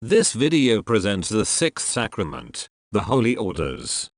This video presents the sixth sacrament, the Holy Orders.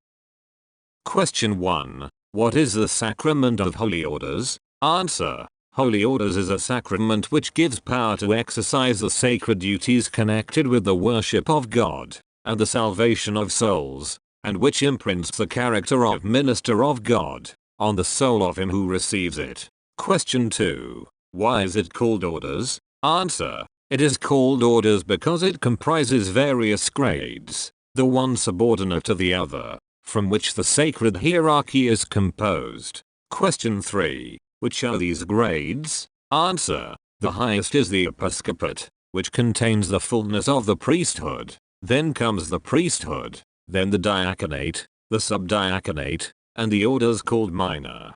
Question 1. What is the sacrament of Holy Orders? Answer. Holy Orders is a sacrament which gives power to exercise the sacred duties connected with the worship of God and the salvation of souls, and which imprints the character of minister of God on the soul of him who receives it. Question 2. Why is it called orders? Answer. It is called orders because it comprises various grades, the one subordinate to the other, from which the sacred hierarchy is composed. Question 3. Which are these grades? Answer. The highest is the episcopate, which contains the fullness of the priesthood. Then comes the priesthood, then the diaconate, the subdiaconate, and the orders called minor.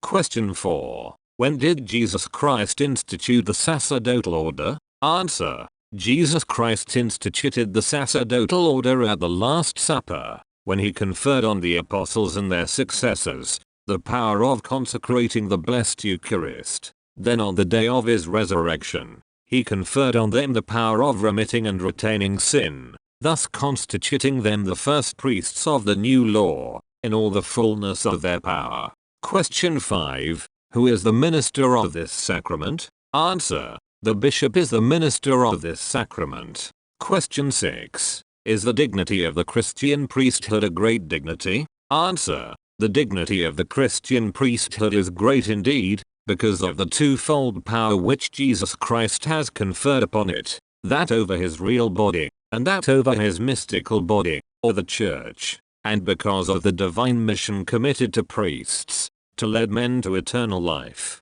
Question 4. When did Jesus Christ institute the sacerdotal order? Answer. Jesus Christ instituted the sacerdotal order at the Last Supper, when he conferred on the apostles and their successors the power of consecrating the blessed Eucharist. Then on the day of his resurrection, he conferred on them the power of remitting and retaining sin, thus constituting them the first priests of the new law, in all the fullness of their power. Question 5. Who is the minister of this sacrament? Answer. The bishop is the minister of this sacrament. Question 6. Is the dignity of the Christian priesthood a great dignity? Answer. The dignity of the Christian priesthood is great indeed, because of the twofold power which Jesus Christ has conferred upon it, that over his real body, and that over his mystical body, or the church, and because of the divine mission committed to priests, to lead men to eternal life.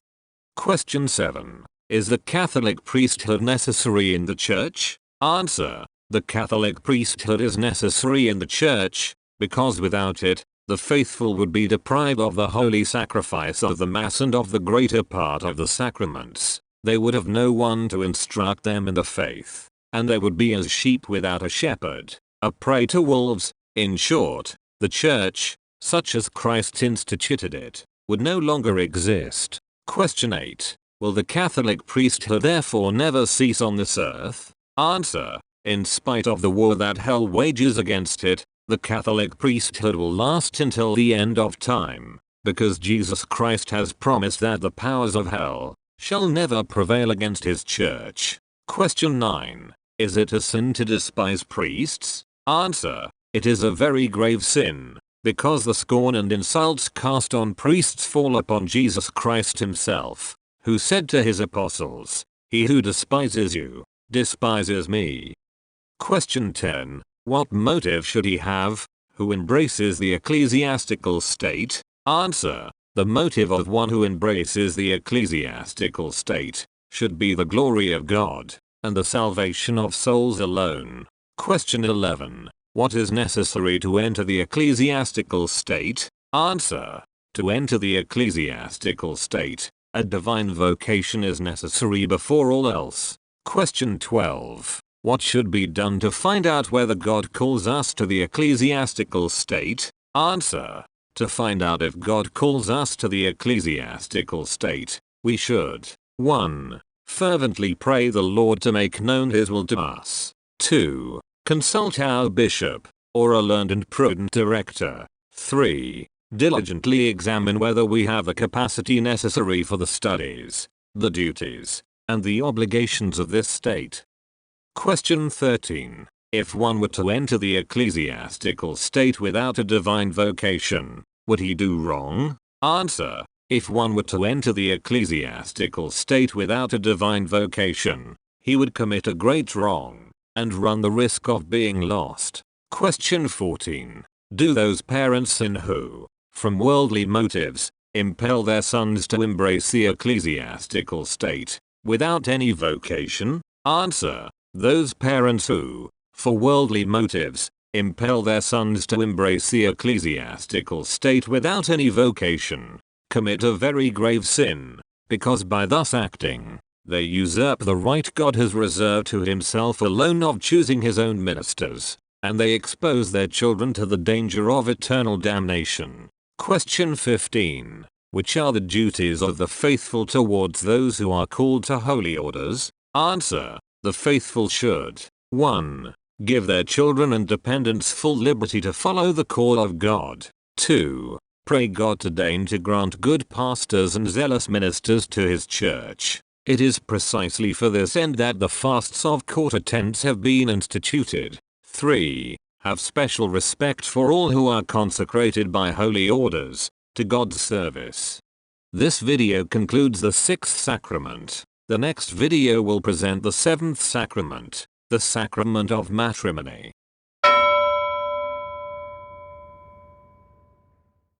Question 7. Is the Catholic priesthood necessary in the church? Answer. The Catholic priesthood is necessary in the church, because without it, the faithful would be deprived of the holy sacrifice of the Mass and of the greater part of the sacraments. They would have no one to instruct them in the faith, and they would be as sheep without a shepherd, a prey to wolves. In short, the church, such as Christ instituted it, would no longer exist. Question 8. Will the Catholic priesthood therefore never cease on this earth? Answer. In spite of the war that hell wages against it, the Catholic priesthood will last until the end of time, because Jesus Christ has promised that the powers of hell shall never prevail against his church. Question 9. Is it a sin to despise priests? Answer. It is a very grave sin, because the scorn and insults cast on priests fall upon Jesus Christ himself, who said to his apostles, "He who despises you, despises me." Question 10. What motive should he have, who embraces the ecclesiastical state? Answer. The motive of one who embraces the ecclesiastical state should be the glory of God, and the salvation of souls alone. Question 11. What is necessary to enter the ecclesiastical state? Answer. To enter the ecclesiastical state, a divine vocation is necessary before all else. Question 12. What should be done to find out whether God calls us to the ecclesiastical state? Answer. To find out if God calls us to the ecclesiastical state, we should 1. Fervently pray the Lord to make known his will to us. 2. Consult our bishop, or a learned and prudent director. 3. Diligently examine whether we have the capacity necessary for the studies, the duties, and the obligations of this state. Question 13. If one were to enter the ecclesiastical state without a divine vocation, would he do wrong? Answer. If one were to enter the ecclesiastical state without a divine vocation, he would commit a great wrong, and run the risk of being lost. Question 14. Do those parents sin who, from worldly motives, impel their sons to embrace the ecclesiastical state, without any vocation? Answer. Those parents who, for worldly motives, impel their sons to embrace the ecclesiastical state without any vocation, commit a very grave sin, because by thus acting, they usurp the right God has reserved to himself alone of choosing his own ministers, and they expose their children to the danger of eternal damnation. Question 15. Which are the duties of the faithful towards those who are called to holy orders? Answer. The faithful should 1. Give their children and dependents full liberty to follow the call of God. 2. Pray God to deign to grant good pastors and zealous ministers to his church. It is precisely for this end that the fasts of quarter tents have been instituted. 3. Have special respect for all who are consecrated by holy orders to God's service. This video concludes the 6th sacrament. The next video will present the 7th sacrament, the sacrament of matrimony.